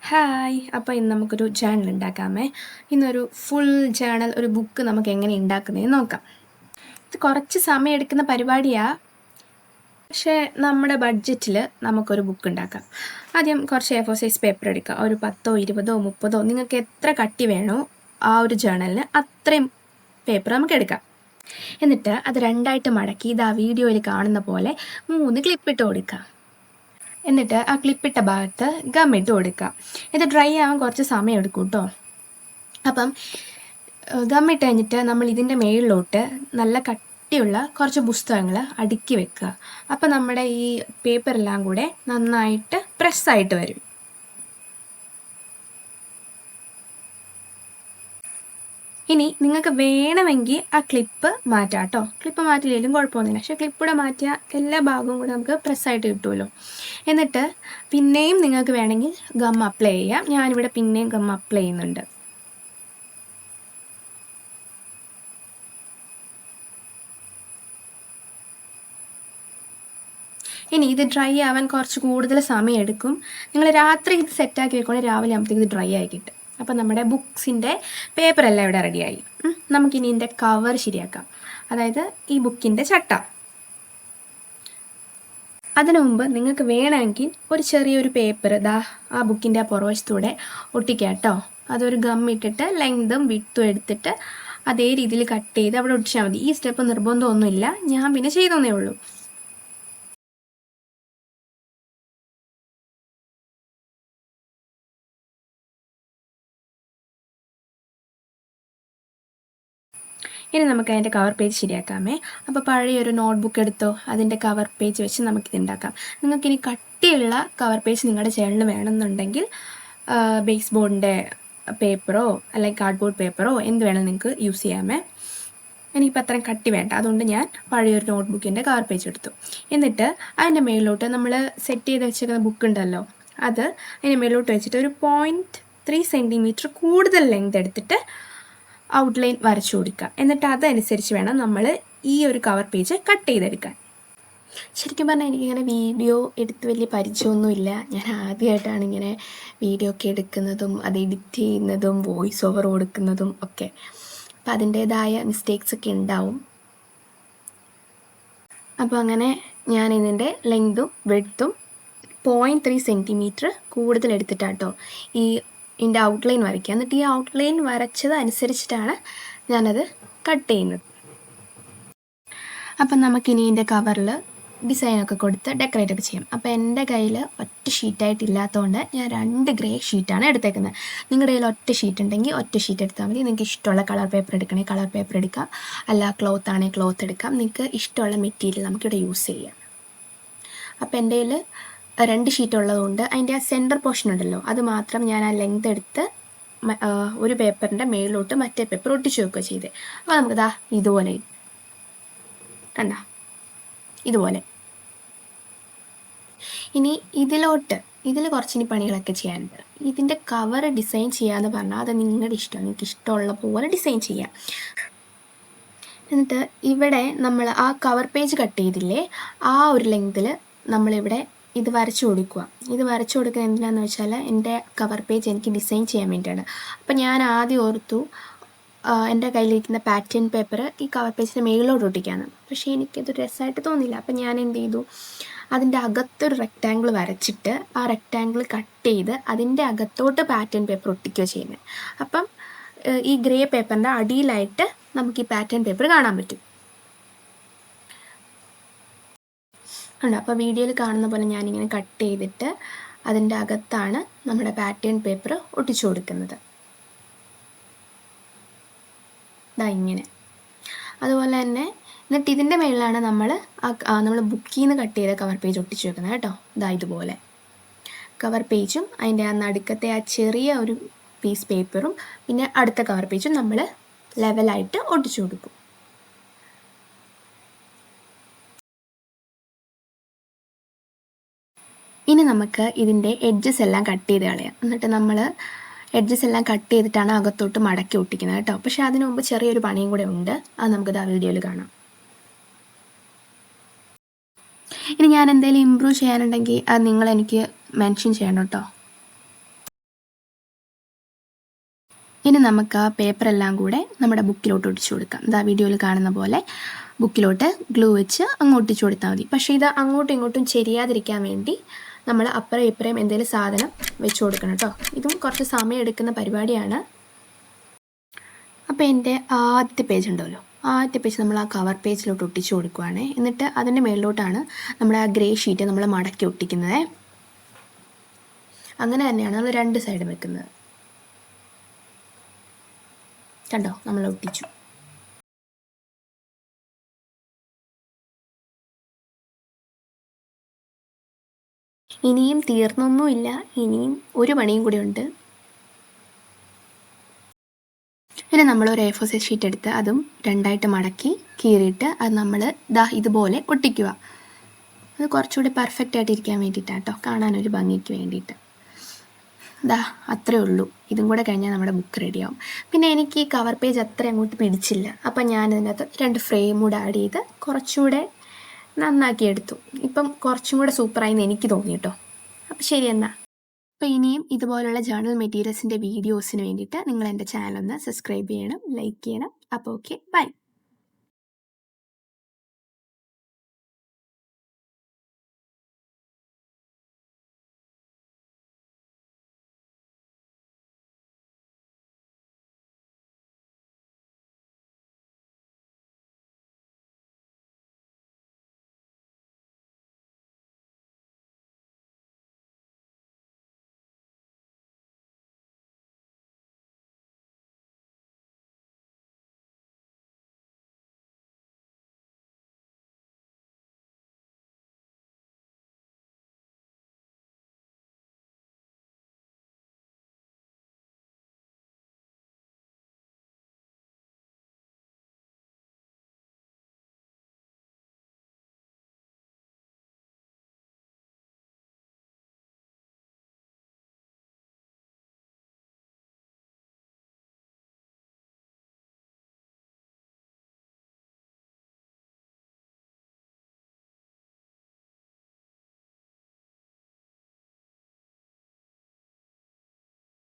Hi! അപ്പോൾ ഇന്ന് നമുക്കൊരു ജേണൽ ഉണ്ടാക്കാമേ. ഇന്നൊരു ഫുൾ ജേണൽ ഒരു ബുക്ക് നമുക്ക് എങ്ങനെ ഉണ്ടാക്കുന്നതെന്ന് നോക്കാം. ഇത് കുറച്ച് സമയം എടുക്കുന്ന പരിപാടിയാണ്. പക്ഷേ നമ്മുടെ ബഡ്ജറ്റിൽ നമുക്കൊരു ബുക്ക് ഉണ്ടാക്കാം. ആദ്യം കുറച്ച് A4 സൈസ് പേപ്പർ എടുക്കുക. ഒരു 10ഓ 20ഓ 30ഓ നിങ്ങൾക്ക് എത്ര കട്ടി വേണോ ആ ഒരു ജേണലിന് അത്രയും പേപ്പർ നമുക്ക് എടുക്കാം. എന്നിട്ട് അത് രണ്ടായിട്ട് മടക്കി ഇതാ വീഡിയോയിൽ കാണുന്ന പോലെ 3 ക്ലിപ്പിട്ട് കൊടുക്കുക. എന്നിട്ട് ആ ക്ലിപ്പിട്ട ഭാഗത്ത് ഗമ്മിട്ട് കൊടുക്കുക. ഇത് ഡ്രൈ ആവാൻ കുറച്ച് സമയം എടുക്കും കേട്ടോ. അപ്പം ഗമ്മിട്ട് കഴിഞ്ഞിട്ട് നമ്മൾ ഇതിൻ്റെ മേളിലോട്ട് നല്ല കട്ടിയുള്ള കുറച്ച് പുസ്തകങ്ങൾ അടുക്കി വെക്കുക. അപ്പം നമ്മുടെ ഈ പേപ്പറെല്ലാം കൂടെ നന്നായിട്ട് പ്രസ്സായിട്ട് വരും. ഇനി നിങ്ങൾക്ക് വേണമെങ്കിൽ ആ ക്ലിപ്പ് മാറ്റാം കേട്ടോ. ക്ലിപ്പ് മാറ്റില്ലെങ്കിലും കുഴപ്പമൊന്നുമില്ല. പക്ഷേ ക്ലിപ്പൂടെ മാറ്റിയാൽ എല്ലാ ഭാഗവും കൂടെ നമുക്ക് പ്രസ്സായിട്ട് കിട്ടുമല്ലോ. എന്നിട്ട് പിന്നെയും നിങ്ങൾക്ക് വേണമെങ്കിൽ ഗം അപ്ലൈ ചെയ്യാം. ഞാനിവിടെ പിന്നെയും ഗം അപ്ലൈ ചെയ്യുന്നുണ്ട്. ഇനി ഇത് ഡ്രൈ ആവാൻ കുറച്ച് കൂടുതൽ സമയം എടുക്കും. നിങ്ങൾ രാത്രി ഇത് സെറ്റാക്കി വെക്കുകയാണെങ്കിൽ രാവിലെ ആകുമ്പോഴത്തേക്ക് ഇത് ഡ്രൈ ആയി കിട്ടും. അപ്പം നമ്മുടെ ബുക്സിൻ്റെ പേപ്പറെല്ലാം ഇവിടെ റെഡിയായി. നമുക്കിനി ഇതിൻ്റെ കവർ ശരിയാക്കാം. അതായത് ഈ ബുക്കിൻ്റെ ചട്ട. അതിനു മുമ്പ് നിങ്ങൾക്ക് വേണമെങ്കിൽ ഒരു ചെറിയൊരു പേപ്പർ ആ ബുക്കിൻ്റെ ആ പുറവശത്തൂടെ ഒട്ടിക്കാം കേട്ടോ. അതൊരു ഗം ഇട്ടിട്ട് ലെങ്തും വിഡ്ത്തും എടുത്തിട്ട് അതേ രീതിയിൽ കട്ട് ചെയ്ത് അവിടെ ഒട്ടിച്ചാൽ മതി. ഈ സ്റ്റെപ്പ് നിർബന്ധമൊന്നുമില്ല, ഞാൻ പിന്നെ ചെയ്തോന്നേ ഉള്ളൂ. ഇനി നമുക്ക് അതിൻ്റെ കവർ പേജ് ശരിയാക്കാമേ. അപ്പോൾ പഴയൊരു നോട്ട്ബുക്ക് എടുത്തോ, അതിൻ്റെ കവർ പേജ് വെച്ച് നമുക്കിത് ഉണ്ടാക്കാം. നിങ്ങൾക്കിനി കട്ടിയുള്ള കവർ പേജ് നിങ്ങളുടെ ചേനലിന് വേണമെന്നുണ്ടെങ്കിൽ ബേസ് ബോർഡിൻ്റെ പേപ്പറോ അല്ലെങ്കിൽ കാർഡ്ബോർഡ് പേപ്പറോ എന്ത് വേണമെങ്കിൽ നിങ്ങൾക്ക് യൂസ് ചെയ്യാമേ. എനിക്കിപ്പോൾ അത്രയും കട്ടി വേണ്ട, അതുകൊണ്ട് ഞാൻ പഴയൊരു നോട്ട്ബുക്കിൻ്റെ കവർ പേജ് എടുത്തു. എന്നിട്ട് അതിൻ്റെ മേളിലോട്ട് നമ്മൾ സെറ്റ് ചെയ്ത് വെച്ചിരിക്കുന്ന ബുക്ക് ഉണ്ടല്ലോ, അത് അതിൻ്റെ മേളിലോട്ട് വെച്ചിട്ട് ഒരു 0.3 സെൻറ്റിമീറ്റർ കൂടുതൽ ലെങ്ത് എടുത്തിട്ട് ഔട്ട്ലൈൻ വരച്ചു കൊടുക്കുക. എന്നിട്ട് അതനുസരിച്ച് വേണം നമ്മൾ ഈ ഒരു കവർ പേജ് കട്ട് ചെയ്തെടുക്കാൻ. ശരിക്കും പറഞ്ഞാൽ എനിക്കിങ്ങനെ വീഡിയോ എടുത്ത് വലിയ പരിചയമൊന്നുമില്ല. ഞാൻ ആദ്യമായിട്ടാണ് ഇങ്ങനെ വീഡിയോ ഒക്കെ എടുക്കുന്നതും അത് എഡിറ്റ് ചെയ്യുന്നതും വോയിസ് ഓവർ കൊടുക്കുന്നതും ഒക്കെ. അപ്പം അതിൻ്റേതായ മിസ്റ്റേക്സ് ഒക്കെ ഉണ്ടാവും. അപ്പോൾ അങ്ങനെ ഞാൻ ഇതിൻ്റെ ലെങ്തും വിഡ്ത്തും 0.3 സെൻറ്റിമീറ്റർ കൂടുതൽ എടുത്തിട്ടാട്ടോ ഇതിൻ്റെ ഔട്ട്ലൈൻ വരയ്ക്കുക. എന്നിട്ട് ഈ ഔട്ട്ലൈൻ വരച്ചത് അനുസരിച്ചിട്ടാണ് ഞാനത് കട്ട് ചെയ്യുന്നത്. അപ്പം നമുക്കിനി ഇതിൻ്റെ കവറിൽ ഡിസൈനൊക്കെ കൊടുത്ത് ഡെക്കറേറ്റ് ഒക്കെ ചെയ്യാം. അപ്പോൾ എൻ്റെ കയ്യിൽ ഒറ്റ ഷീറ്റായിട്ടില്ലാത്തതുകൊണ്ട് ഞാൻ 2 ഗ്രേ ഷീറ്റാണ് എടുത്തേക്കുന്നത്. നിങ്ങളുടെ കയ്യിൽ ഒറ്റ ഷീറ്റ് ഉണ്ടെങ്കിൽ ഒറ്റ ഷീറ്റ് എടുത്താൽ മതി. നിങ്ങൾക്ക് ഇഷ്ടമുള്ള കളർ പേപ്പർ എടുക്കണമെങ്കിൽ കളർ പേപ്പർ എടുക്കാം, അല്ല ക്ലോത്ത് ആണെങ്കിൽ ക്ലോത്ത് എടുക്കാം. നിങ്ങൾക്ക് ഇഷ്ടമുള്ള മെറ്റീരിയൽ നമുക്കിവിടെ യൂസ് ചെയ്യാം. അപ്പോൾ എൻ്റെ കയ്യിൽ 2 ഷീറ്റ് ഉള്ളതുകൊണ്ട് അതിൻ്റെ ആ സെൻറ്റർ പോർഷൻ ഉണ്ടല്ലോ, അത് മാത്രം ഞാൻ ആ ലെങ്ത് എടുത്ത് ഒരു പേപ്പറിൻ്റെ മേളിലോട്ട് മറ്റേ പേപ്പർ ഒട്ടിച്ച് വെക്കുക ചെയ്തേ. അപ്പോൾ നമുക്കിതാ ഇതുപോലെ കണ്ട ഇതുപോലെ. ഇനി ഇതിൽ കുറച്ചിനി പണികളൊക്കെ ചെയ്യാനുണ്ട്. ഇതിൻ്റെ കവർ ഡിസൈൻ ചെയ്യാമെന്ന് പറഞ്ഞാൽ അത് നിങ്ങളുടെ ഇഷ്ടം, നിങ്ങൾക്ക് ഇഷ്ടമുള്ള പോലെ ഡിസൈൻ ചെയ്യാം. എന്നിട്ട് ഇവിടെ നമ്മൾ ആ കവർ പേജ് കട്ട് ചെയ്തില്ലേ, ആ ഒരു ലെങ്തിൽ നമ്മളിവിടെ ഇത് വരച്ചു കൊടുക്കുക. ഇത് വരച്ചു കൊടുക്കുന്നത് എന്തിനാണെന്ന് വെച്ചാൽ എൻ്റെ കവർ പേജ് എനിക്ക് ഡിസൈൻ ചെയ്യാൻ വേണ്ടിയാണ്. അപ്പം ഞാൻ ആദ്യം ഓർത്തു എൻ്റെ കയ്യിലിരിക്കുന്ന പാറ്റേൺ പേപ്പർ ഈ കവർ പേജിൻ്റെ മേളിലോട്ട് ഒട്ടിക്കാമെന്ന്. പക്ഷേ എനിക്കതൊരു രസമായിട്ട് തോന്നിയില്ല. അപ്പം ഞാൻ എന്ത് ചെയ്തു, അതിൻ്റെ അകത്തൊരു റെക്റ്റാങ്കിൾ വരച്ചിട്ട് ആ റെക്റ്റാങ്കിൾ കട്ട് ചെയ്ത് അതിൻ്റെ അകത്തോട്ട് പാറ്റേൺ പേപ്പർ ഒട്ടിക്കുകയോ ചെയ്യുന്നത്. അപ്പം ഈ ഗ്രേ പേപ്പറിൻ്റെ അടിയിലായിട്ട് നമുക്ക് ഈ പാറ്റേൺ പേപ്പർ കാണാൻ പറ്റും. ഉണ്ട്. അപ്പോൾ വീഡിയോയിൽ കാണുന്ന പോലെ ഞാനിങ്ങനെ കട്ട് ചെയ്തിട്ട് അതിൻ്റെ അകത്താണ് നമ്മുടെ പാറ്റേൺ പേപ്പർ ഒട്ടിച്ചു കൊടുക്കുന്നത്. ഇങ്ങനെ. അതുപോലെ തന്നെ എന്നിട്ട് ഇതിൻ്റെ മേളിലാണ് നമ്മൾ ബുക്കിൽ നിന്ന് കട്ട് ചെയ്ത കവർ പേജ് ഒട്ടിച്ചു വെക്കുന്നത് കേട്ടോ. ഇതുപോലെ കവർ പേജും അതിൻ്റെ ആ നടുക്കത്തെ ആ ചെറിയ ഒരു പീസ് പേപ്പറും പിന്നെ അടുത്ത കവർ പേജും നമ്മൾ ലെവലായിട്ട് ഒട്ടിച്ചു കൊടുക്കും. ഇനി നമുക്ക് ഇതിൻ്റെ എഡ്ജസ് എല്ലാം കട്ട് ചെയ്ത് കളയാം. എന്നിട്ട് നമ്മൾ എഡ്ജസ് എല്ലാം കട്ട് ചെയ്തിട്ടാണ് അകത്തോട്ട് മടക്കി ഒട്ടിക്കുന്നത് കേട്ടോ. പക്ഷേ അതിനു മുമ്പ് ചെറിയൊരു പണിയും കൂടെ ഉണ്ട്, അത് നമുക്കിത് ആ വീഡിയോയിൽ കാണാം. ഇനി ഞാൻ എന്തെങ്കിലും ഇമ്പ്രൂവ് ചെയ്യാനുണ്ടെങ്കിൽ അത് നിങ്ങൾ എനിക്ക് മെൻഷൻ ചെയ്യണം കേട്ടോ. ഇനി നമുക്ക് ആ പേപ്പറെല്ലാം കൂടെ നമ്മുടെ ബുക്കിലോട്ട് ഒട്ടിച്ചു കൊടുക്കാം. ഇതാ വീഡിയോയിൽ കാണുന്ന പോലെ ബുക്കിലോട്ട് ഗ്ലൂ വെച്ച് അങ്ങ് ഒട്ടിച്ചു കൊടുത്താൽ മതി. പക്ഷേ ഇത് അങ്ങോട്ടും ഇങ്ങോട്ടും ചെരിയാതിരിക്കാൻ വേണ്ടി നമ്മൾ അപ്പുറം ഇപ്പുറം എന്തെങ്കിലും സാധനം വെച്ച് കൊടുക്കണം കേട്ടോ. ഇതും കുറച്ച് സമയം എടുക്കുന്ന പരിപാടിയാണ്. അപ്പോൾ എൻ്റെ ആദ്യത്തെ പേജ് ഉണ്ടല്ലോ, ആദ്യത്തെ പേജ് നമ്മൾ ആ കവർ പേജിലോട്ട് ഒട്ടിച്ചു കൊടുക്കുവാണ്. എന്നിട്ട് അതിൻ്റെ മേളിലോട്ടാണ് നമ്മൾ ആ ഗ്രേ ഷീറ്റ് നമ്മൾ മടക്കി ഒട്ടിക്കുന്നത്. അങ്ങനെ തന്നെയാണ് നമ്മൾ രണ്ട് സൈഡും വെക്കുന്നത്. കണ്ടോ, നമ്മൾ ഒട്ടിച്ചു. ഇനിയും തീർന്നൊന്നുമില്ല, ഇനിയും ഒരു പണിയും കൂടി ഉണ്ട്. പിന്നെ നമ്മൾ ഒരു A4 സൈസ് ഷീറ്റ് എടുത്ത് അതും രണ്ടായിട്ട് മടക്കി കീറിയിട്ട് അത് നമ്മൾ ഇതുപോലെ ഒട്ടിക്കുക. അത് കുറച്ചുകൂടി പെർഫെക്റ്റ് ആയിട്ട് ഇരിക്കാൻ വേണ്ടിയിട്ടാണ് കേട്ടോ, കാണാനൊരു ഭംഗിക്ക് വേണ്ടിയിട്ട്. അത്രേ ഉള്ളൂ. ഇതും കൂടെ കഴിഞ്ഞാൽ നമ്മുടെ ബുക്ക് റെഡിയാവും. പിന്നെ എനിക്ക് ഈ കവർ പേജ് അത്ര അങ്ങോട്ട് പിടിച്ചില്ല. അപ്പം ഞാൻ ഇതിനകത്ത് 2 ഫ്രെയിം കൂടെ ആഡ് ചെയ്ത് കുറച്ചുകൂടെ നന്നാക്കി എടുത്തു. ഇപ്പം കുറച്ചും കൂടെ സൂപ്പറായി എന്ന് എനിക്ക് തോന്നി കേട്ടോ. അപ്പം ശരി എന്നാൽ. അപ്പോൾ ഇനിയും ഇതുപോലുള്ള ജേർണൽ മെറ്റീരിയൽസിൻ്റെ വീഡിയോസിന് വേണ്ടിയിട്ട് നിങ്ങൾ എൻ്റെ ചാനൽ ഒന്ന് സബ്സ്ക്രൈബ് ചെയ്യണം, ലൈക്ക് ചെയ്യണം. അപ്പോൾ ഓക്കെ, ബൈ.